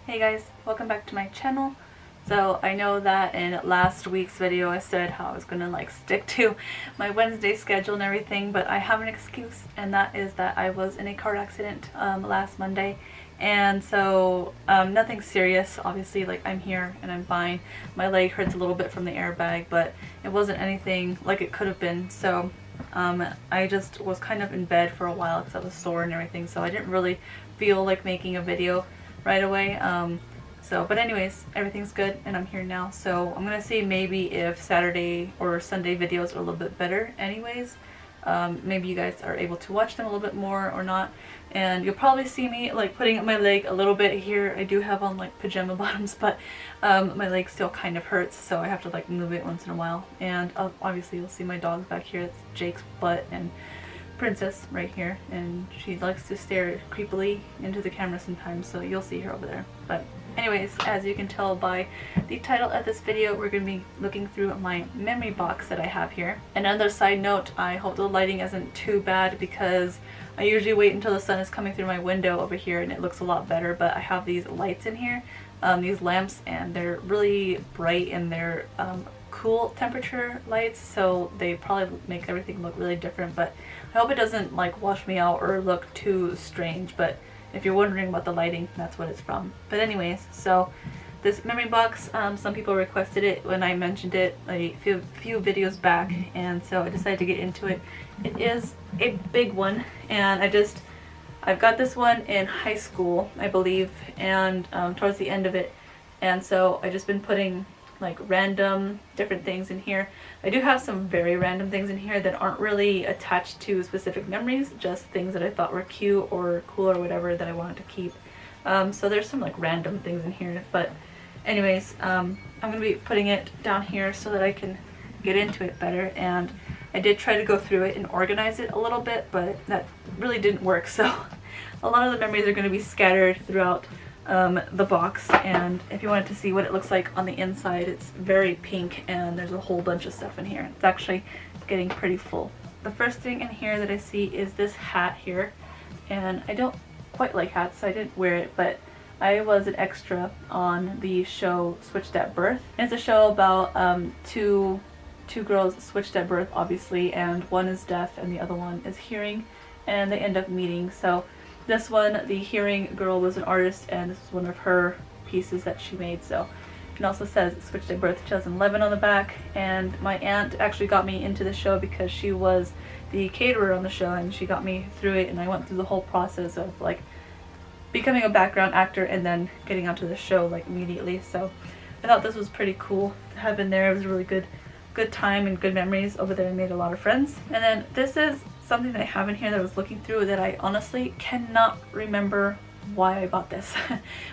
Hey guys, welcome back to my channel. So I know that in last week's video I said how I was gonna stick to my Wednesday schedule and everything, but I have an excuse, and that is that I was in a car accident last Monday, and so nothing serious. Obviously, I'm here and I'm fine. My leg hurts a little bit from the airbag, but it wasn't anything like it could have been. So I just was kind of in bed for a while because I was sore and everything, so I didn't really feel like making a video right away. But anyways, everything's good and I'm here now, so I'm gonna see maybe if Saturday or Sunday videos are a little bit better anyways. Maybe you guys are able to watch them a little bit more or not, and you'll probably see me putting up my leg a little bit here. I do have on pajama bottoms, but my leg still kind of hurts, so I have to move it once in a while. And obviously you'll see my dog back here. It's Jake's butt and Princess right here, and she likes to stare creepily into the camera sometimes, so you'll see her over there. But anyways, as you can tell by the title of this video, we're going to be looking through my memory box that I have here. Another side note, I hope the lighting isn't too bad because I usually wait until the sun is coming through my window over here and it looks a lot better, but I have these lights in here, these lamps, and they're really bright and they're cool temperature lights, so they probably make everything look really different, but I hope it doesn't wash me out or look too strange. But if you're wondering about the lighting, that's what it's from. But anyways, so this memory box, some people requested it when I mentioned it a few videos back, and so I decided to get into it. It is a big one, and I've got this one in high school, I believe, and towards the end of it, and so I've just been putting random different things in here. I do have some very random things in here that aren't really attached to specific memories, just things that I thought were cute or cool or whatever that I wanted to keep. So there's some random things in here, but anyways, I'm gonna be putting it down here so that I can get into it better. And I did try to go through it and organize it a little bit, but that really didn't work, so a lot of the memories are going to be scattered throughout the box. And if you wanted to see what it looks like on the inside, it's very pink and there's a whole bunch of stuff in here. It's actually getting pretty full. The first thing in here that I see is this hat here, and I don't quite like hats, so I didn't wear it, but I was an extra on the show Switched at Birth. And it's a show about two girls switched at birth, obviously, and one is deaf and the other one is hearing, and they end up meeting. So this one, the hearing girl was an artist, and this is one of her pieces that she made. So it also says Switched at Birth 2011 on the back. And my aunt actually got me into the show because she was the caterer on the show, and she got me through it, and I went through the whole process of becoming a background actor and then getting onto the show immediately. So I thought this was pretty cool to have in there. It was a really good time and good memories over there. I made a lot of friends. And then this is something that I have in here that I was looking through that I honestly cannot remember why I bought this.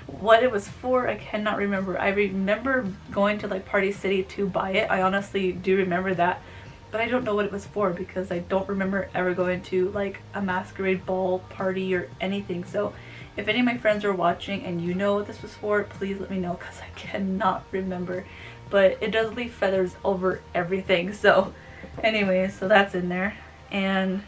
What it was for, I cannot remember. I remember going to Party City to buy it. I honestly do remember that, but I don't know what it was for because I don't remember ever going to a masquerade ball party or anything. So if any of my friends are watching and you know what this was for, please let me know because I cannot remember. But it does leave feathers over everything. So anyways, so that's in there. And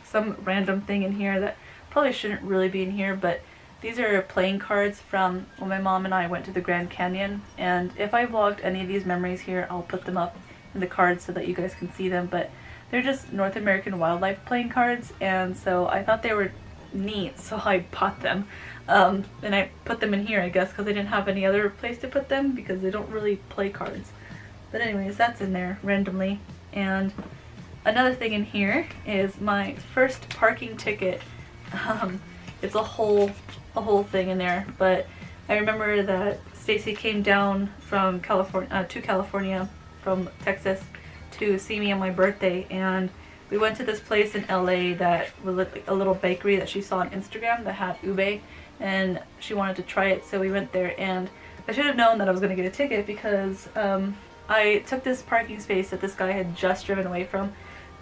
some random thing in here that probably shouldn't really be in here, but these are playing cards from when my mom and I went to the Grand Canyon. And if I vlogged any of these memories here, I'll put them up in the cards so that you guys can see them. But they're just North American wildlife playing cards, and so I thought they were neat, so I bought them. And I put them in here, I guess, because I didn't have any other place to put them because they don't really play cards. But anyways, that's in there randomly. And another thing in here is my first parking ticket. It's a whole thing in there, but I remember that Stacy came down from California from Texas to see me on my birthday, and we went to this place in LA that was a little bakery that she saw on Instagram that had ube, and she wanted to try it, so we went there. And I should have known that I was going to get a ticket because I took this parking space that this guy had just driven away from,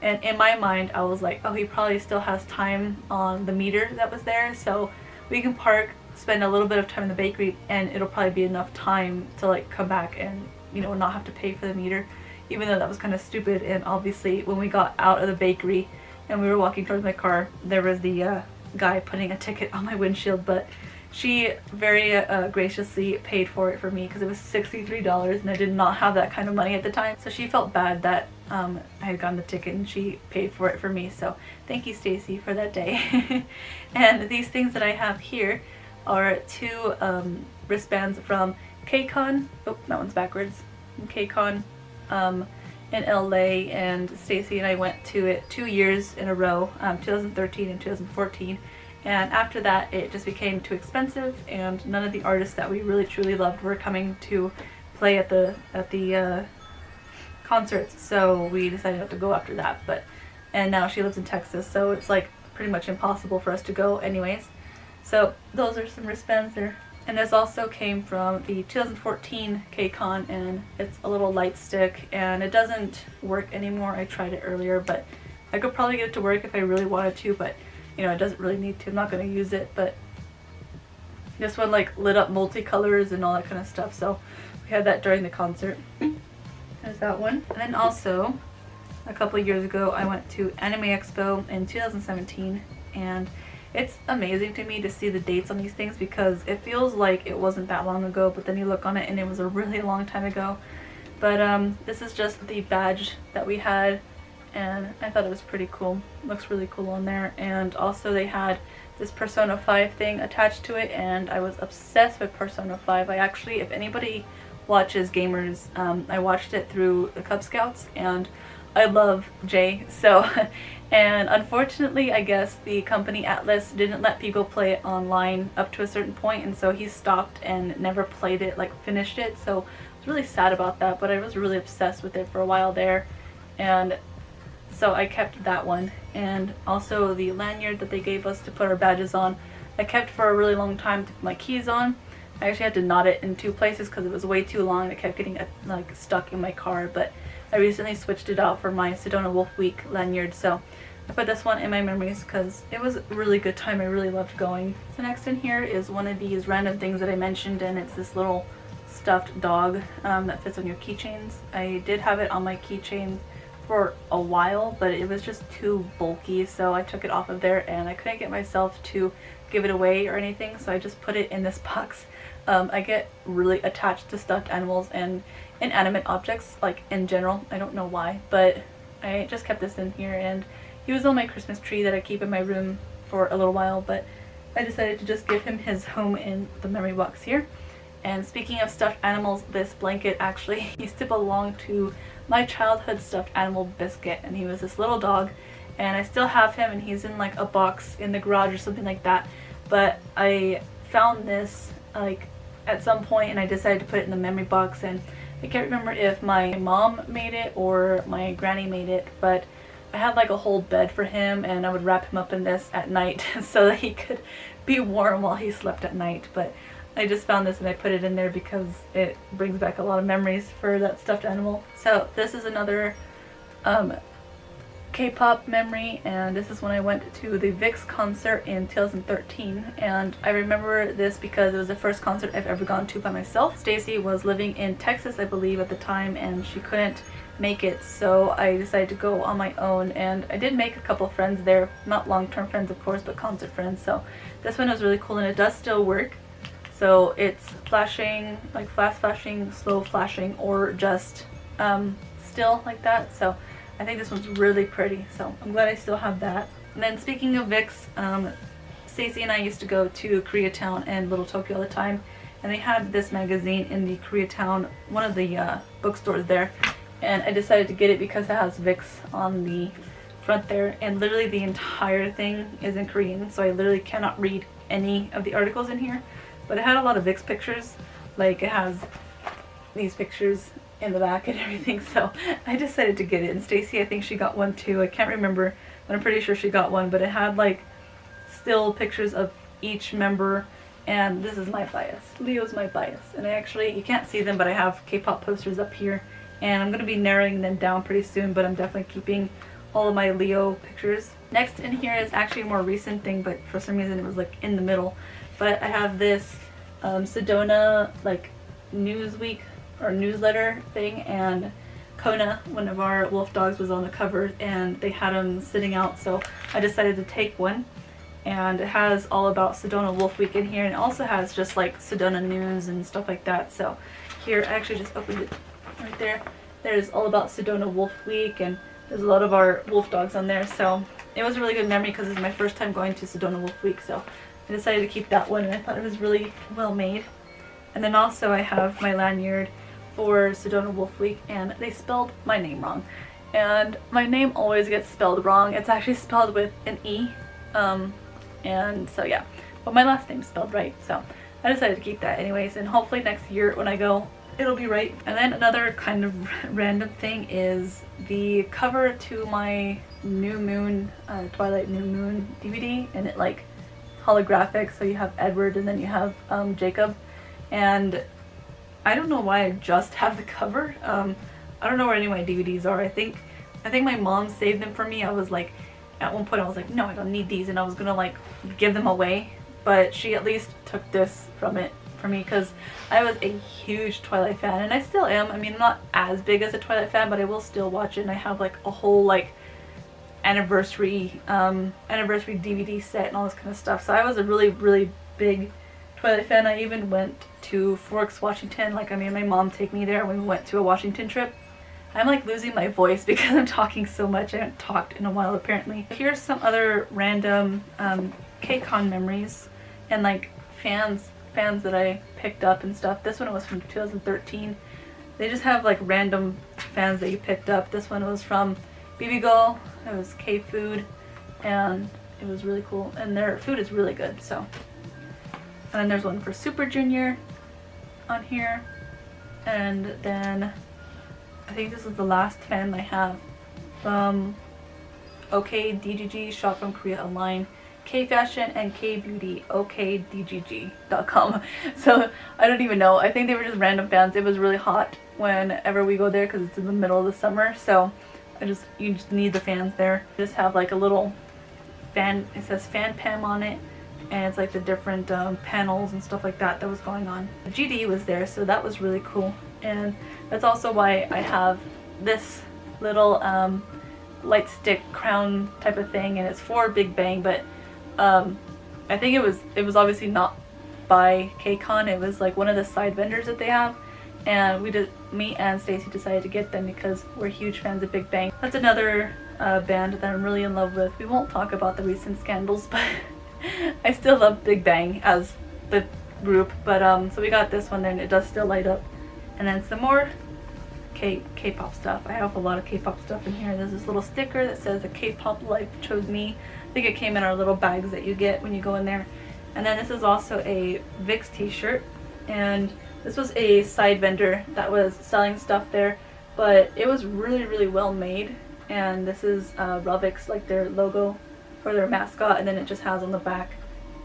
and in my mind I was like, oh, he probably still has time on the meter that was there, so we can park, spend a little bit of time in the bakery, and it'll probably be enough time to come back and not have to pay for the meter. Even though that was kind of stupid. And obviously when we got out of the bakery and we were walking towards my car, there was the guy putting a ticket on my windshield, but she very graciously paid for it for me because it was $63 and I did not have that kind of money at the time. So she felt bad that I had gotten the ticket and she paid for it for me. So thank you, Stacy, for that day. And these things that I have here are two wristbands from KCON. Oh, that one's backwards. KCON in LA, and Stacy and I went to it 2 years in a row, 2013 and 2014. And after that it just became too expensive and none of the artists that we really truly loved were coming to play at the concerts, so we decided not to go after that. And now she lives in Texas, so it's like pretty much impossible for us to go anyways. So those are some wristbands there. And this also came from the 2014 KCON, and it's a little light stick and it doesn't work anymore. I tried it earlier, but I could probably get it to work if I really wanted to, but you know, it doesn't really need to. I'm not going to use it, but this one like lit up multicolors and all that kind of stuff, so we had that during the concert. There's that one. And then also a couple of years ago I went to Anime Expo in 2017, and it's amazing to me to see the dates on these things because it feels like it wasn't that long ago, but then you look on it and it was a really long time ago. But this is just the badge that we had, and I thought it was pretty cool. It looks really cool on there. And also they had this Persona 5 thing attached to it, and I was obsessed with Persona 5. I actually, if anybody watches gamers, I watched it through the Cub Scouts, and I love Jay, so and unfortunately I guess the company Atlas didn't let people play it online up to a certain point, and so he stopped and never played it, like finished it. So I was really sad about that, but I was really obsessed with it for a while there, and so I kept that one. And also the lanyard that they gave us to put our badges on, I kept for a really long time to put my keys on. I actually had to knot it in 2 places because it was way too long. It kept getting like stuck in my car, but I recently switched it out for my Sedona Wolf Week lanyard, so I put this one in my memories because it was a really good time. I really loved going. So next in here is one of these random things that I mentioned, and it's this little stuffed dog that fits on your keychains. I did have it on my keychain for a while, but it was just too bulky, so I took it off of there and I couldn't get myself to give it away or anything, so I just put it in this box. I get really attached to stuffed animals and inanimate objects, like in general. I don't know why, but I just kept this in here, and he was on my Christmas tree that I keep in my room for a little while, but I decided to just give him his home in the memory box here. And speaking of stuffed animals, this blanket actually used to belong to my childhood stuffed animal Biscuit, and he was this little dog, and I still have him, and he's in like a box in the garage or something like that. But I found this like at some point and I decided to put it in the memory box, and I can't remember if my mom made it or my granny made it, but I had like a whole bed for him, and I would wrap him up in this at night so that he could be warm while he slept at night. But I just found this and I put it in there because it brings back a lot of memories for that stuffed animal. So this is another K-pop memory, and this is when I went to the VIX concert in 2013, and I remember this because it was the first concert I've ever gone to by myself. Stacy was living in Texas, I believe, at the time, and she couldn't make it, so I decided to go on my own, and I did make a couple of friends there, not long-term friends of course, but concert friends. So this one was really cool, and it does still work. So it's flashing, like fast flashing, slow flashing, or just still like that. So I think this one's really pretty, so I'm glad I still have that. And then speaking of VIX, Stacey and I used to go to Koreatown and Little Tokyo all the time, and they had this magazine in the Koreatown, one of the bookstores there, and I decided to get it because it has VIX on the front there, and literally the entire thing is in Korean, so I literally cannot read any of the articles in here, but it had a lot of VIX pictures, like it has these pictures in the back and everything, so I decided to get it. And Stacy, I think she got one too. I can't remember, but I'm pretty sure she got one. But it had like still pictures of each member, and this is my bias. Leo's my bias. And I actually, you can't see them, but I have K-pop posters up here, and I'm going to be narrowing them down pretty soon, but I'm definitely keeping all of my Leo pictures. Next in here is actually a more recent thing, but for some reason it was like in the middle. But I have this Sedona like Newsweek or newsletter thing, and Kona, one of our wolf dogs, was on the cover, and they had him sitting out, so I decided to take one. and it has all about Sedona Wolf Week in here, and it also has just like Sedona news and stuff like that. So here, I actually just opened it right there. There's all about Sedona Wolf Week, and there's a lot of our wolf dogs on there. So it was a really good memory because it's my first time going to Sedona Wolf Week, so I decided to keep that one, and I thought it was really well made. And then also I have my lanyard for Sedona Wolf Week, and they spelled my name wrong. And my name always gets spelled wrong. It's actually spelled with an E. And so yeah, but my last name's spelled right, so I decided to keep that anyways, and hopefully next year when I go it'll be right. And then another kind of random thing is the cover to my New Moon, Twilight New Moon DVD, and it like holographic, so you have Edward and then you have Jacob, and I don't know why I just have the cover. I don't know where any of my DVDs are. I think my mom saved them for me. I was like, at one point I was like, no, I don't need these, and I was gonna like give them away, but she at least took this from it for me because I was a huge Twilight fan, and I still am. I mean, I'm not as big as a Twilight fan, but I will still watch it, and I have like a whole like anniversary DVD set and all this kind of stuff. So I was a really big Twilight fan. I even went to Forks, Washington. Like, I mean, my mom take me there when we went to a Washington trip. I'm like losing my voice because I'm talking so much. I haven't talked in a while apparently. Here's some other random KCON memories and like fans that I picked up and stuff. This one was from 2013. They just have like random fans that you picked up. This one was from BB Girl. It was K-Food, and it was really cool, and their food is really good. So, and then there's one for Super Junior on here, and then I think this is the last fan I have from OKDGG, shop from Korea online, K Fashion and K Beauty, okdgg.com. So I don't even know. I think they were just random fans. It was really hot whenever we go there because it's in the middle of the summer. So you just need the fans there. You just have like a little fan. It says Fan Pam on it, and it's like the different panels and stuff like that was going on. The GD was there, so that was really cool. And that's also why I have this little light stick crown type of thing, and it's for Big Bang, but I think it was obviously not by KCON. It was like one of the side vendors that they have, and me and Stacy decided to get them because we're huge fans of Big Bang. That's another band that I'm really in love with. We won't talk about the recent scandals, but I still love Big Bang as the group. But so we got this one there, and it does still light up. And then some more K-pop stuff. I have a lot of K-pop stuff in here. There's this little sticker that says the K-pop life chose me. I think it came in our little bags that you get when you go in there. And then this is also a VIX t-shirt, and this was a side vendor that was selling stuff there, but it was really well made. And this is Rubix, like their logo or their mascot, and then it just has on the back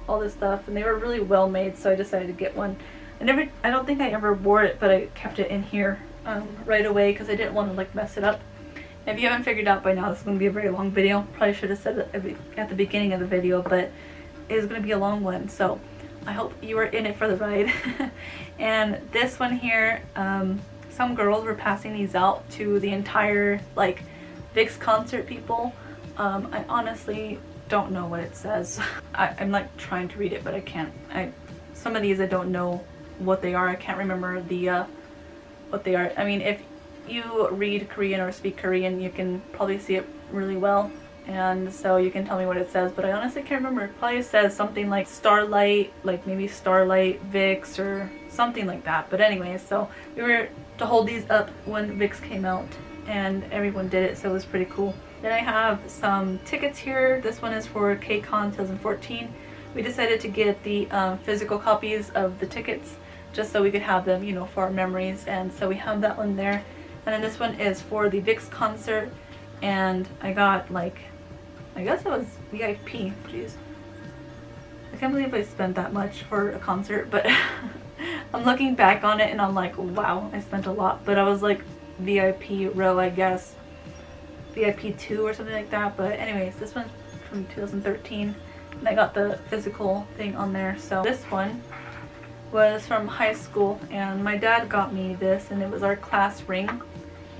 all this stuff, and they were really well made, so I decided to get one. I don't think I ever wore it, but I kept it in here right away because I didn't want to like mess it up. If you haven't figured out by now, this is going to be a very long video. Probably should have said it at the beginning of the video, but it is going to be a long one, so I hope you are in it for the ride. And this one here, some girls were passing these out to the entire like VIX concert people. I honestly don't know what it says. I'm like trying to read it, but I can't. Some of these I don't know what they are. I can't remember what they are. I mean, if you read Korean or speak Korean, you can probably see it really well, and so you can tell me what it says, but I honestly can't remember. It probably says something like Starlight, like maybe Starlight VIX or something like that. But anyway, so we were to hold these up when VIX came out, and everyone did it, so it was pretty cool. Then I have some tickets here. This one is for KCON 2014. We decided to get the physical copies of the tickets just so we could have them, you know, for our memories, and so we have that one there. And then this one is for the VIX concert, and I got like, I guess it was VIP. Jeez, I can't believe I spent that much for a concert, but I'm looking back on it and I'm like, wow, I spent a lot. But I was like VIP row, I guess, VIP 2 or something like that. But anyways, this one's from 2013, and I got the physical thing on there. So this one was from high school, and my dad got me this, and it was our class ring.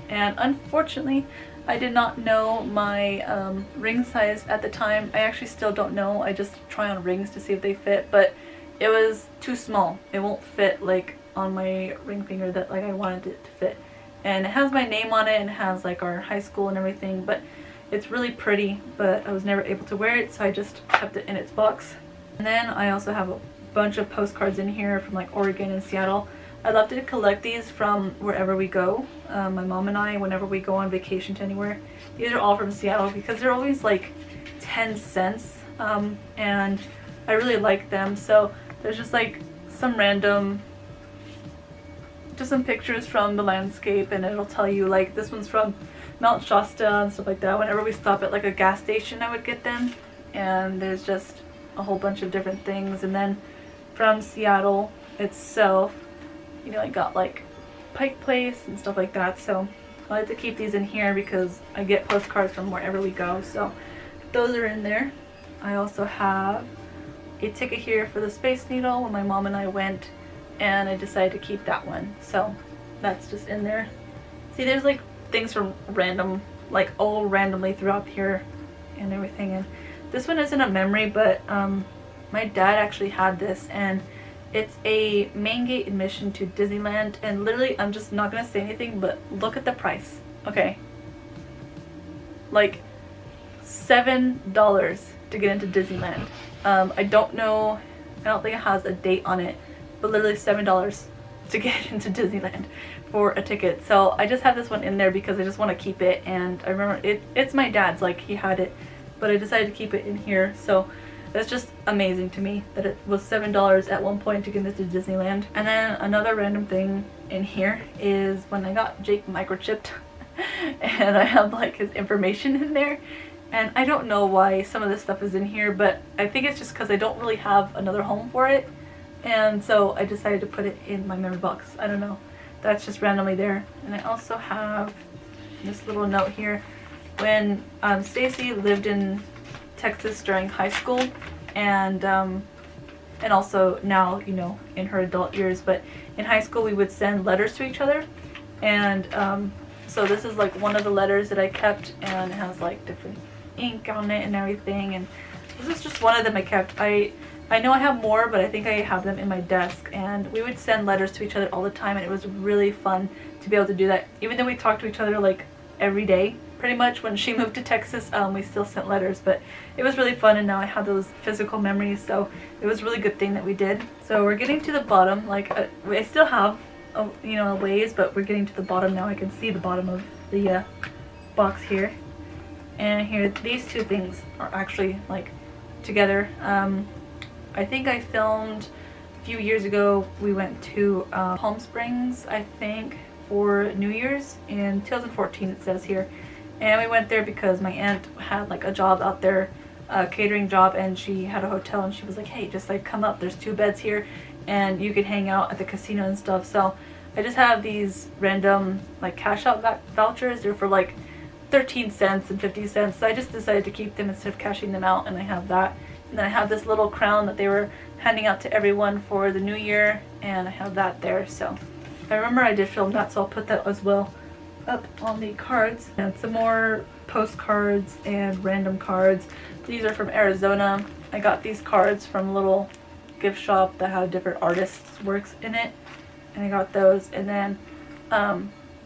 And unfortunately, I did not know my ring size at the time. I actually still don't know. I just try on rings to see if they fit, but it was too small. It won't fit like on my ring finger that like I wanted it to fit. And it has my name on it and it has like our high school and everything, but it's really pretty, but I was never able to wear it, so I just kept it in its box. And then I also have a bunch of postcards in here from like Oregon and Seattle. I love to collect these from wherever we go. My mom and I, whenever we go on vacation to anywhere. These are all from Seattle because they're always like 10 cents, and I really like them. So there's just like some random, just some pictures from the landscape, and it'll tell you like this one's from Mount Shasta and stuff like that. Whenever we stop at like a gas station, I would get them, and there's just a whole bunch of different things. And then from Seattle itself, you know, I got like Pike Place and stuff like that, so I like to keep these in here because I get postcards from wherever we go, so those are in there. I also have a ticket here for the Space Needle when my mom and I went, and I decided to keep that one, so that's just in there. See, there's like things from random, like all randomly throughout here and everything. And this one isn't a memory, but my dad actually had this, and it's a main gate admission to Disneyland, and literally I'm just not gonna say anything, but look at the price. Okay, like $7 to get into Disneyland. I don't know, I don't think it has a date on it, but literally $7 to get into Disneyland for a ticket. So I just have this one in there because I just want to keep it, and I remember it's my dad's, like he had it, but I decided to keep it in here. So it's just amazing to me that it was $7 at one point to get into Disneyland. And then another random thing in here is when I got Jake microchipped and I have like his information in there, and I don't know why some of this stuff is in here, but I think it's just because I don't really have another home for it, and so I decided to put it in my memory box. I don't know, that's just randomly there. And I also have this little note here. When Stacy lived in Texas during high school, and also now, you know, in her adult years, but in high school we would send letters to each other, and so this is like one of the letters that I kept, and it has like different ink on it and everything, and this is just one of them I kept. I know I have more, but I think I have them in my desk, and we would send letters to each other all the time, and it was really fun to be able to do that, even though we talked to each other like every day pretty much. When she moved to Texas, we still sent letters, but it was really fun, and now I have those physical memories, so it was a really good thing that we did. So we're getting to the bottom. Like I still have you know, a ways, but we're getting to the bottom now. I can see the bottom of the box here, and here these two things are actually like together. I think I filmed a few years ago. We went to Palm Springs, I think, for New Year's in 2014, it says here. And we went there because my aunt had like a job out there, a catering job, and she had a hotel, and she was like, hey, just like come up, there's 2 beds here and you could hang out at the casino and stuff. So I just have these random like cash out vouchers. They're for like 13 cents and 50 cents. So I just decided to keep them instead of cashing them out, and I have that. And then I have this little crown that they were handing out to everyone for the new year, and I have that there. So I remember I did film that, so I'll put that as well up on the cards. And some more postcards and random cards. These are from Arizona. I got these cards from a little gift shop that had different artists' works in it, and I got those. And then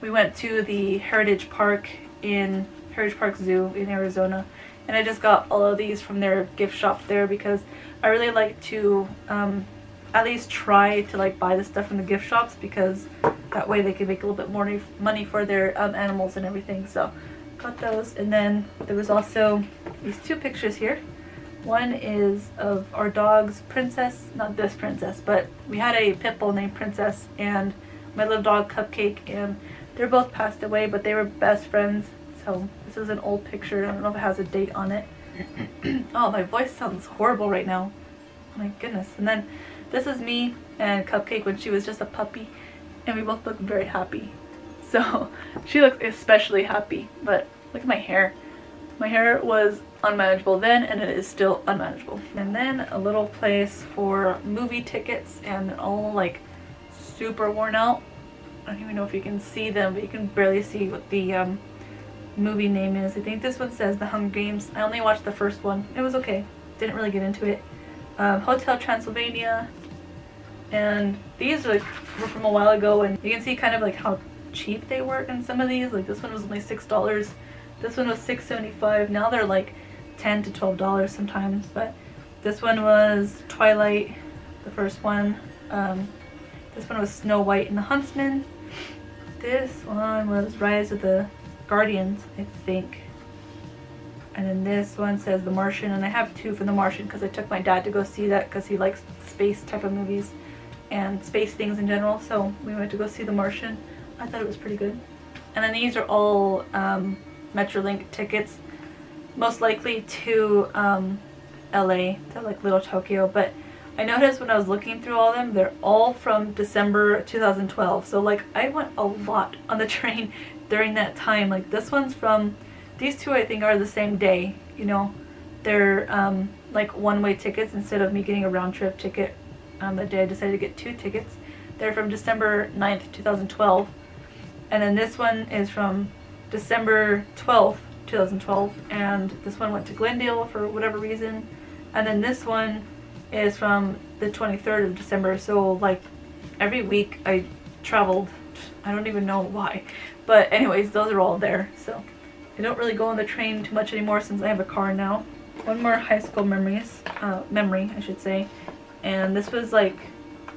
we went to the Heritage Park Zoo in Arizona, and I just got all of these from their gift shop there because I really like to at least try to like buy the stuff from the gift shops, because that way they can make a little bit more money for their animals and everything. So got those. And then there was also these 2 pictures here. One is of our dog's Princess, not this Princess, but we had a pit bull named Princess and my little dog Cupcake, and they're both passed away, but they were best friends. So this is an old picture. I don't know if it has a date on it. Oh, my voice sounds horrible right now. Oh my goodness. And then this is me and Cupcake when she was just a puppy, and we both look very happy. So she looks especially happy, but look at my hair. My hair was unmanageable then, and it is still unmanageable. And then a little place for movie tickets, and they're all like super worn out. I don't even know if you can see them, but you can barely see what the movie name is. I think this one says The Hunger Games. I only watched the first one. It was okay. Didn't really get into it. Hotel Transylvania. And these were from a while ago, and you can see kind of like how cheap they were in some of these. Like this one was only $6. This one was $6.75. Now they're like $10 to $12 sometimes. But this one was Twilight, the first one. This one was Snow White and the Huntsman. This one was Rise of the Guardians, I think. And then this one says The Martian, and I have two for The Martian because I took my dad to go see that because he likes space type of movies and space things in general, so we went to go see The Martian. I thought it was pretty good. And then these are all Metrolink tickets, most likely to LA, to like Little Tokyo, but I noticed when I was looking through all of them, they're all from December 2012, so like I went a lot on the train during that time. Like this one's from, these two I think are the same day, you know, they're like one-way tickets instead of me getting a round-trip ticket. The day I decided to get two tickets. They're from December 9th, 2012. And then this one is from December 12th, 2012. And this one went to Glendale for whatever reason. And then this one is from the 23rd of December. So like every week I traveled. I don't even know why. But anyways, those are all there. So I don't really go on the train too much anymore since I have a car now. One more high school memory, I should say. And this was like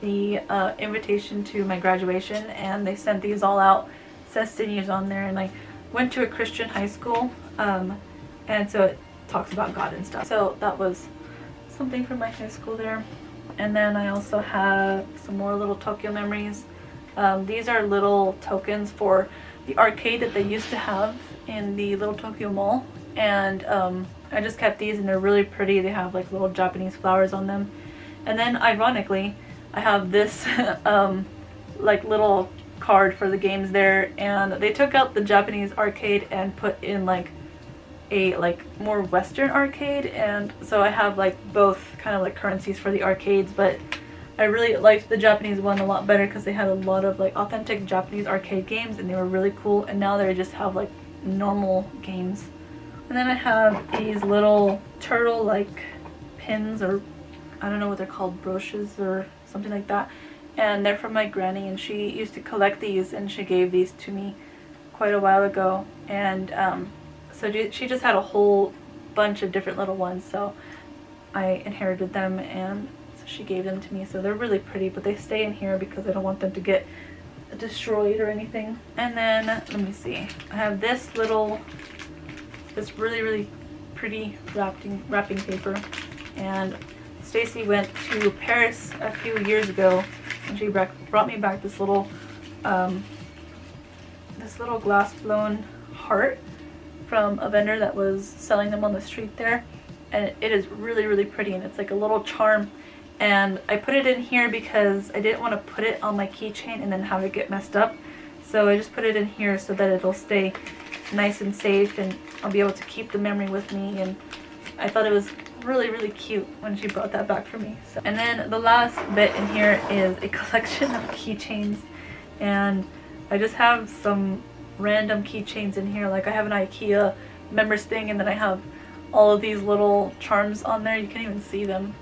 the invitation to my graduation, and they sent these all out. It says seniors on there, and I went to a Christian high school, and so it talks about God and stuff. So that was something from my high school there. And then I also have some more little Tokyo memories. These are little tokens for the arcade that they used to have in the Little Tokyo Mall, and I just kept these, and they're really pretty. They have like little Japanese flowers on them. And then ironically, I have this like little card for the games there, and they took out the Japanese arcade and put in like a more Western arcade, and so I have like both kind of like currencies for the arcades, but I really liked the Japanese one a lot better because they had a lot of like authentic Japanese arcade games, and they were really cool. And now they just have like normal games. And then I have these little turtle like pins, or I don't know what they're called, brooches or something like that, and they're from my granny, and she used to collect these, and she gave these to me quite a while ago. And so she just had a whole bunch of different little ones, so I inherited them, and so she gave them to me. So they're really pretty, but they stay in here because I don't want them to get destroyed or anything. And then let me see, I have this really pretty wrapping paper, and Stacy went to Paris a few years ago, and she brought me back this little glass blown heart from a vendor that was selling them on the street there, and it is really pretty, and it's like a little charm. And I put it in here because I didn't want to put it on my keychain and then have it get messed up, so I just put it in here so that it'll stay nice and safe, and I'll be able to keep the memory with me. And I thought it was really cute when she brought that back for me. So, and then the last bit in here is a collection of keychains, and I just have some random keychains in here. Like I have an IKEA members thing, and then I have all of these little charms on there. You can't even see them,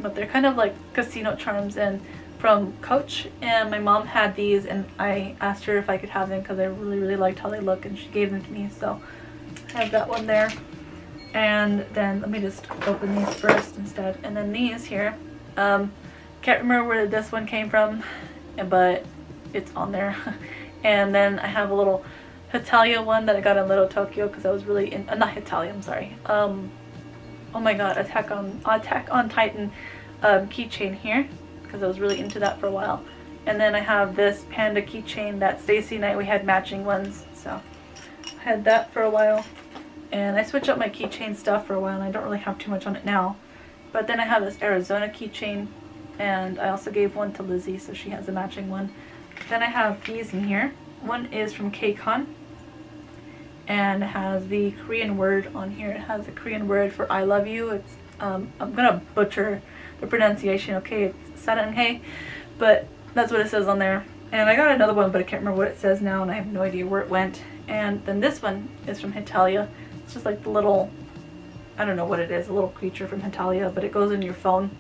but they're kind of like casino charms, and from Coach. And my mom had these, and I asked her if I could have them because I really liked how they look, and she gave them to me. So I have that one there. And then let me just open these first instead. And then these here, can't remember where this one came from, but it's on there. And then I have a little Hitalia one that I got in Little Tokyo because I was really in, not Hitalia, I'm sorry. Oh my god, Attack on Titan keychain here because I was really into that for a while. And then I have this panda keychain that Stacy and we had matching ones, so I had that for a while. And I switch up my keychain stuff for a while, and I don't really have too much on it now. But then I have this Arizona keychain, and I also gave one to Lizzie, so she has a matching one. Then I have these in here. One is from KCON, and it has the Korean word on here. It has the Korean word for I love you. It's I'm gonna butcher the pronunciation, okay? It's saranhae, but that's what it says on there. And I got another one, but I can't remember what it says now, and I have no idea where it went. And then this one is from Hitalia. It's just like the little, I don't know what it is, a little creature from Hitalia, but it goes in your phone.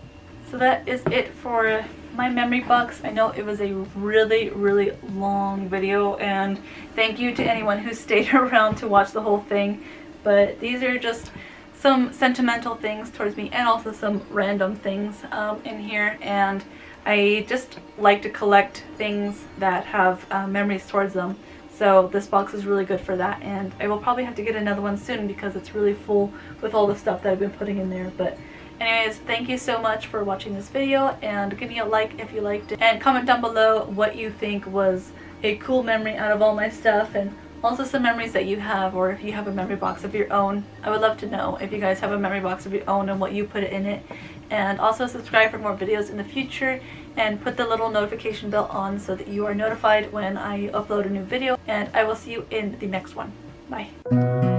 So that is it for my memory box. I know it was a really, really long video, and thank you to anyone who stayed around to watch the whole thing. But these are just some sentimental things towards me, and also some random things in here. And I just like to collect things that have memories towards them. So this box is really good for that, and I will probably have to get another one soon because it's really full with all the stuff that I've been putting in there. But anyways, thank you so much for watching this video, and give me a like if you liked it, and comment down below what you think was a cool memory out of all my stuff, and also some memories that you have, or if you have a memory box of your own. I would love to know if you guys have a memory box of your own and what you put in it. And also subscribe for more videos in the future, and put the little notification bell on so that you are notified when I upload a new video. And I will see you in the next one. Bye.